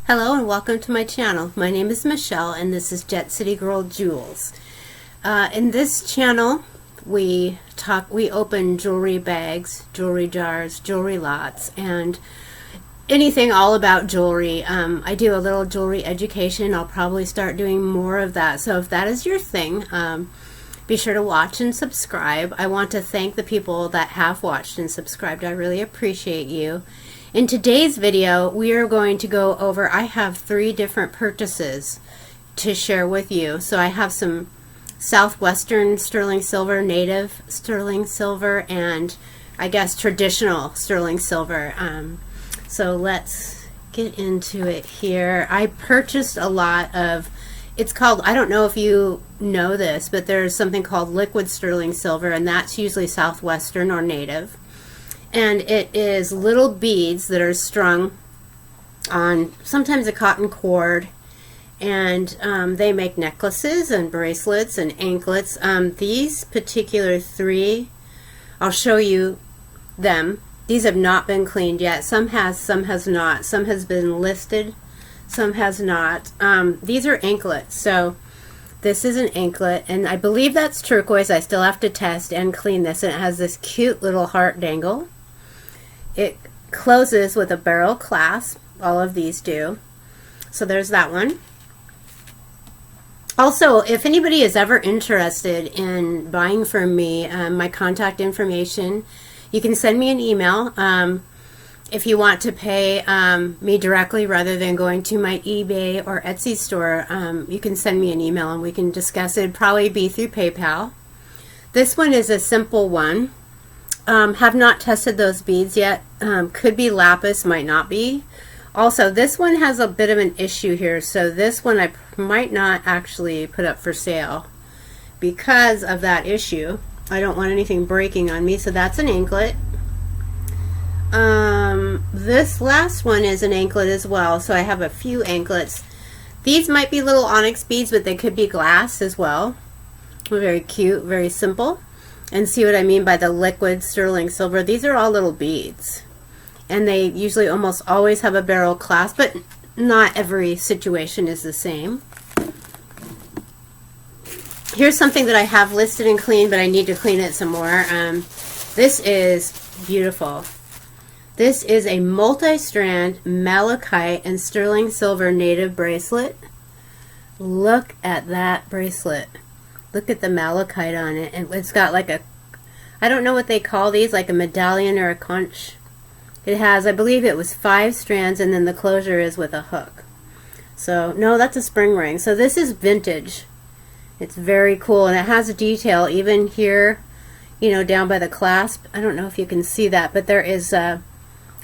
Hello and welcome to my channel. My name is Michelle and this is Jet City Girl Jewels. In this channel we open jewelry bags, jewelry jars, jewelry lots, and anything all about jewelry. I do a little jewelry education. I'll probably start doing more of that. So if that is your thing, be sure to watch and subscribe. I want to thank the people that have watched and subscribed. I really appreciate you. In today's video, we are going to go over, I have 3 different purchases to share with you. So I have some Southwestern sterling silver, native sterling silver, and I guess traditional sterling silver. So let's get into it here. I purchased a lot of, it's called, I don't know if you know this, but there's something called liquid sterling silver, and that's usually Southwestern or native. And it is little beads that are strung on sometimes a cotton cord, and they make necklaces and bracelets and anklets. These particular 3, I'll show you them. These have not been cleaned yet. Some has not. Some has been listed, some has not. These are anklets. So this is an anklet, and I believe that's turquoise. I still have to test and clean this, and it has this cute little heart dangle. It closes with a barrel clasp. All of these do. So there's that one. Also, if anybody is ever interested in buying from me, my contact information, you can send me an email. If you want to pay me directly rather than going to my eBay or Etsy store, you can send me an email and we can discuss it. It'd probably be through PayPal. This one is a simple one. Have not tested those beads yet. Could be lapis, might not be. Also, this one has a bit of an issue here, so this one I might not actually put up for sale because of that issue. I don't want anything breaking on me, so that's an anklet. This last one is an anklet as well, so I have a few anklets. These might be little onyx beads, but they could be glass as well. Very cute, very simple. And see what I mean by the liquid sterling silver. These are all little beads, and they usually almost always have a barrel clasp, but not every situation is the same. Here's something that I have listed and cleaned, but I need to clean it some more. This is beautiful. This is a multi-strand malachite and sterling silver native bracelet. Look at that bracelet. Look at the malachite on it, and it's got like a, I don't know what they call these, like a medallion or a conch. It has, I believe it was 5 strands, and then the closure is with a hook. So, no, that's a spring ring. So this is vintage. It's very cool, and it has a detail even here, you know, down by the clasp. I don't know if you can see that, but there is a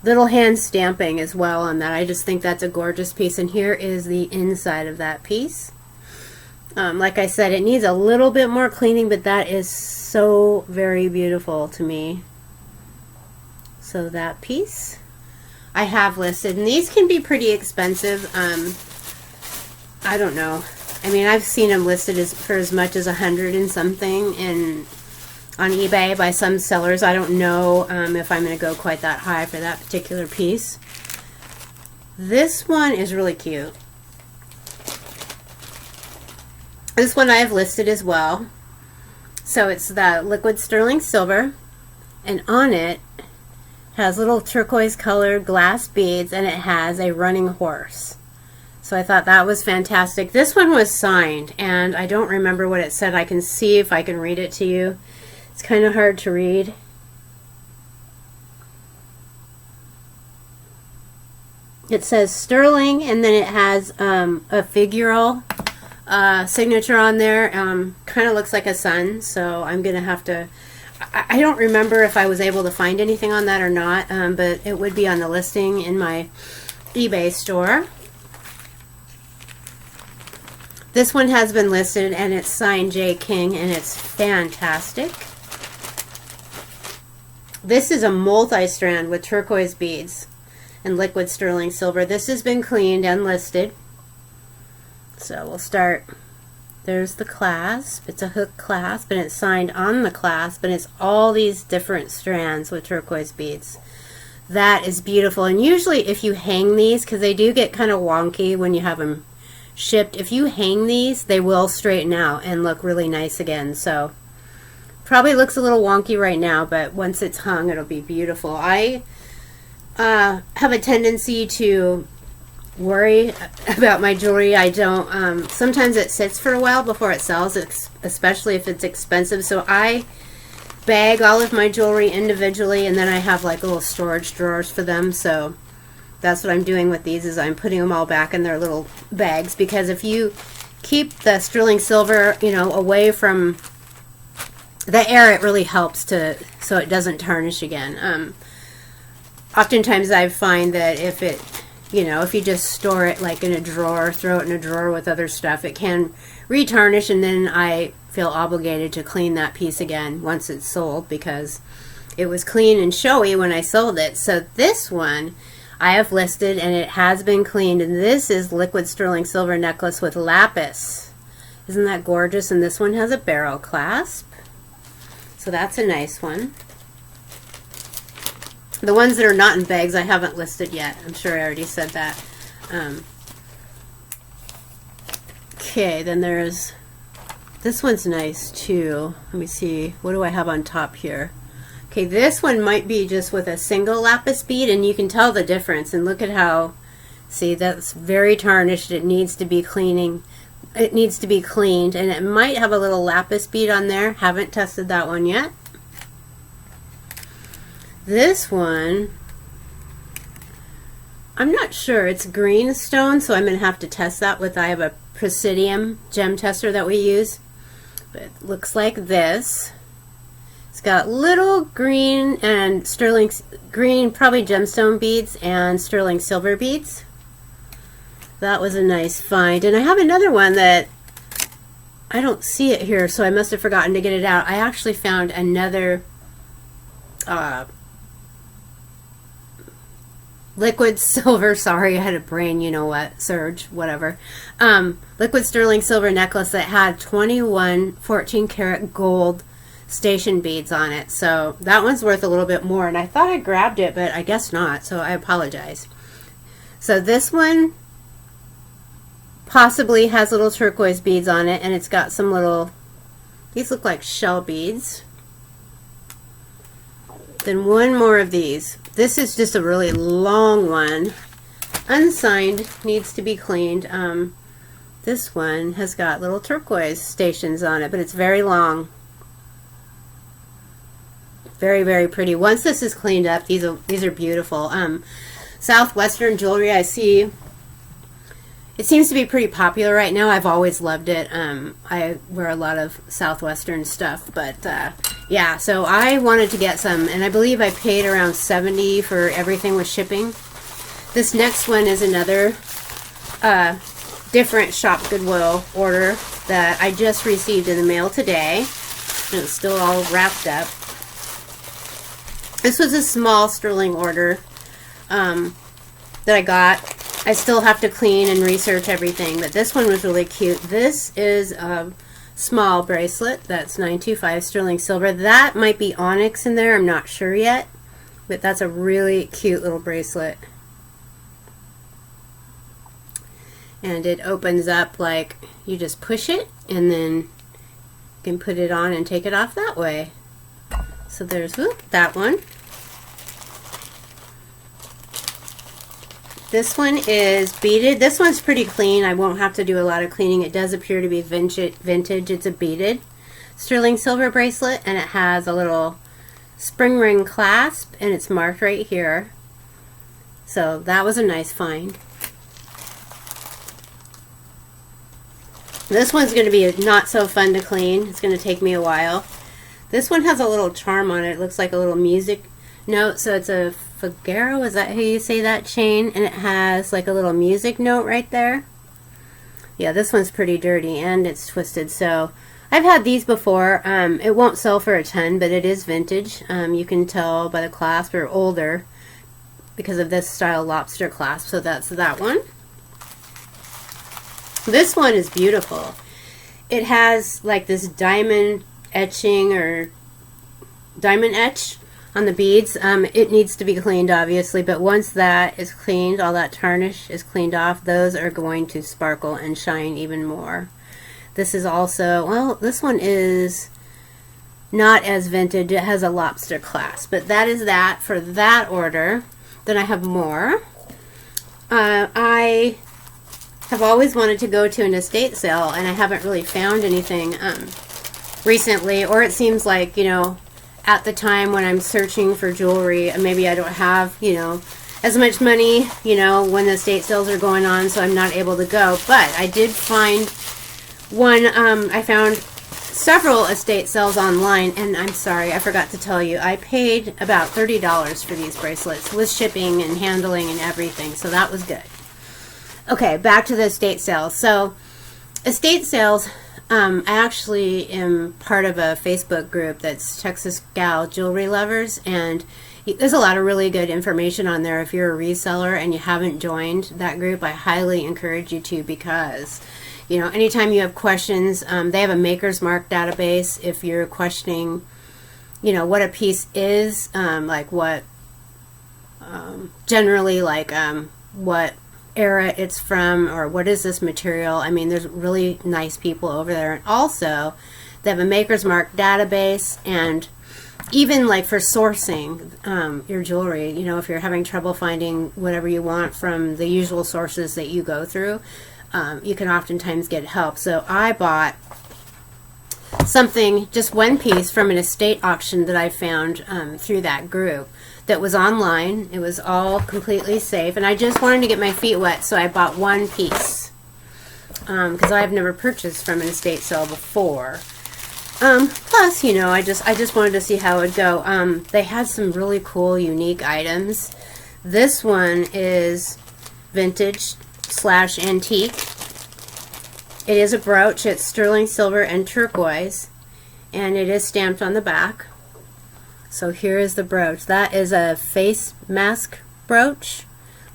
little hand stamping as well on that. I just think that's a gorgeous piece, and here is the inside of that piece. Like I said, it needs a little bit more cleaning, but that is so very beautiful to me. So that piece I have listed, and these can be pretty expensive. I don't know. I mean, I've seen them listed for as much as 100 and something on eBay by some sellers. I don't know if I'm going to go quite that high for that particular piece. This one is really cute. This one I have listed as well. So it's the liquid sterling silver, and on it has little turquoise colored glass beads, and it has a running horse. So I thought that was fantastic. This one was signed, and I don't remember what it said. I can see if I can read it to you. It's kind of hard to read. It says sterling, and then it has a figural signature on there. Kind of looks like a sun, so I'm gonna have to, I don't remember if I was able to find anything on that or not, but it would be on the listing in my eBay store. This one has been listed, and it's signed J. King, and it's fantastic. This is a multi-strand with turquoise beads and liquid sterling silver. This has been cleaned and listed. So we'll start, there's the clasp. It's a hook clasp, and it's signed on the clasp, and it's all these different strands with turquoise beads. That is beautiful. And usually if you hang these, because they do get kind of wonky when you have them shipped, if you hang these, they will straighten out and look really nice again. So probably looks a little wonky right now, but once it's hung, it'll be beautiful. I have a tendency to worry about my jewelry. I don't, sometimes it sits for a while before it sells, especially if it's expensive. So I bag all of my jewelry individually, and then I have like little storage drawers for them. So that's what I'm doing with these, is I'm putting them all back in their little bags, because if you keep the sterling silver, you know, away from the air, it really helps to, so it doesn't tarnish again. Oftentimes I find that if it, you know, if you just store it like in a drawer, throw it in a drawer with other stuff, it can retarnish, and then I feel obligated to clean that piece again once it's sold, because it was clean and showy when I sold it. So this one I have listed, and it has been cleaned, and this is liquid sterling silver necklace with lapis. Isn't that gorgeous? And this one has a barrel clasp, so that's a nice one. The ones that are not in bags I haven't listed yet. I'm sure I already said that. Okay, then there's, this one's nice too. Let me see, what do I have on top here? Okay, this one might be just with a single lapis bead, and you can tell the difference. And look at how, see, that's very tarnished. It needs to be cleaning. It needs to be cleaned, and it might have a little lapis bead on there. Haven't tested that one yet. This one, I'm not sure. It's green stone, so I'm going to have to test that with, I have a Presidium gem tester that we use. But it looks like this. It's got little green and sterling green, probably gemstone beads, and sterling silver beads. That was a nice find. And I have another one that I don't see it here, so I must have forgotten to get it out. I actually found another liquid silver, sorry, I had a brain, you know what, surge, whatever. Liquid sterling silver necklace that had 21 14-karat gold station beads on it. So that one's worth a little bit more, and I thought I grabbed it, but I guess not, so I apologize. So this one possibly has little turquoise beads on it, and it's got some little, these look like shell beads. Then one more of these. This is just a really long one, unsigned, needs to be cleaned. This one has got little turquoise stations on it, but it's very long. Very, very pretty. Once this is cleaned up, these are beautiful. Southwestern jewelry, I see, it seems to be pretty popular right now. I've always loved it. I wear a lot of Southwestern stuff, but yeah, so I wanted to get some, and I believe I paid around $70 for everything with shipping. This next one is another different Shop Goodwill order that I just received in the mail today, and it's still all wrapped up. This was a small sterling order that I got. I still have to clean and research everything, but this one was really cute. This is a small bracelet that's 925 sterling silver. That might be onyx in there, I'm not sure yet, but that's a really cute little bracelet. And it opens up like you just push it, and then you can put it on and take it off that way. So there's that one. This one is beaded. This one's pretty clean. I won't have to do a lot of cleaning. It does appear to be vintage. It's a beaded sterling silver bracelet, and it has a little spring ring clasp, and it's marked right here. So that was a nice find. This one's going to be not so fun to clean. It's going to take me a while. This one has a little charm on it. It looks like a little music note. So it's a Figaro, is that how you say that, chain? And it has like a little music note right there. Yeah, this one's pretty dirty and it's twisted. So I've had these before. It won't sell for a ton, but it is vintage. You can tell by the clasp, or older because of this style lobster clasp. So that's that one. This one is beautiful. It has like this diamond etching or diamond etch on the beads. It needs to be cleaned, obviously, but once that is cleaned, all that tarnish is cleaned off, those are going to sparkle and shine even more. This is also, well, this one is not as vintage. It has a lobster clasp, but that is that for that order. Then I have more. I have always wanted to go to an estate sale, and I haven't really found anything recently, or it seems like, you know, at the time when I'm searching for jewelry, maybe I don't have, you know, as much money, you know, when the estate sales are going on, so I'm not able to go. But I did find one. I found several estate sales online, and I'm sorry, I forgot to tell you, I paid about $30 for these bracelets with shipping and handling and everything, so that was good. Okay, back to the estate sales. So estate sales, I actually am part of a Facebook group that's Texas Gal Jewelry Lovers, and there's a lot of really good information on there. If you're a reseller and you haven't joined that group, I highly encourage you to, because, you know, anytime you have questions, they have a Maker's Mark database. If you're questioning, you know, what a piece is, like what, generally, like what era it's from, or what is this material. I mean, there's really nice people over there. And also, they have a Maker's Mark database, and even like for sourcing your jewelry, you know, if you're having trouble finding whatever you want from the usual sources that you go through, you can oftentimes get help. So I bought something, just one piece from an estate auction that I found through that group that was online. It was all completely safe, and I just wanted to get my feet wet, so I bought one piece because I've never purchased from an estate sale before. Plus, you know, I just wanted to see how it would go. They had some really cool, unique items. This one is vintage / antique. It is a brooch. It's sterling silver and turquoise, and it is stamped on the back. So here is the brooch. That is a face mask brooch.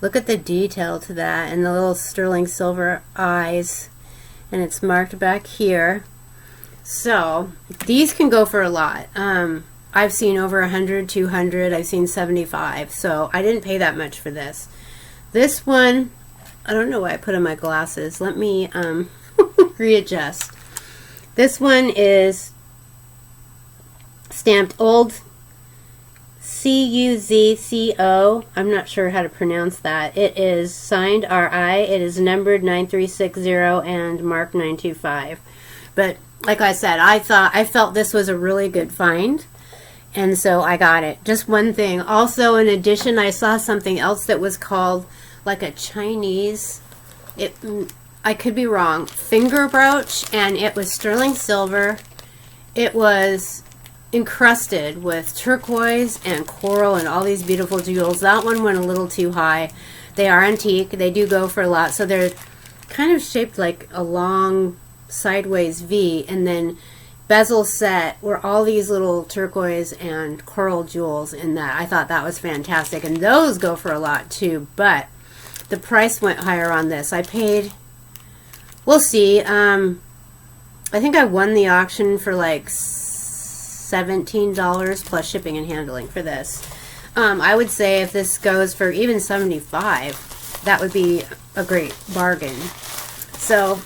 Look at the detail to that, and the little sterling silver eyes, and it's marked back here. So these can go for a lot. I've seen over 100, 200. I've seen 75. So I didn't pay that much for this. This one, I don't know why I put on my glasses. Let me readjust. This one is stamped old CUZCO. I'm not sure how to pronounce that. It is signed RI. It is numbered 9360 and marked 925. But like I said, I felt this was a really good find, and so I got it. Just one thing. Also, in addition, I saw something else that was called like a Chinese, I could be wrong, finger brooch, and it was sterling silver. It was encrusted with turquoise and coral and all these beautiful jewels. That one went a little too high. They are antique. They do go for a lot. So they're kind of shaped like a long sideways V, and then bezel set were all these little turquoise and coral jewels in that. I thought that was fantastic, and those go for a lot too, but the price went higher on this. I paid, we'll see, I think I won the auction for like $17 plus shipping and handling for this. I would say if this goes for even $75, that would be a great bargain. So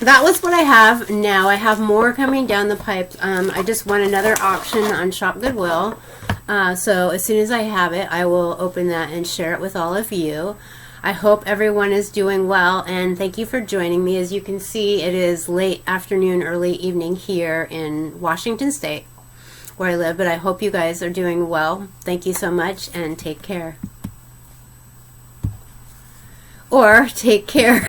that was what I have. Now I have more coming down the pipe. I just won another auction on Shop Goodwill. So as soon as I have it, I will open that and share it with all of you. I hope everyone is doing well, and thank you for joining me. As you can see, it is late afternoon, early evening here in Washington State, where I live, but I hope you guys are doing well. Thank you so much, and take care. Or take care.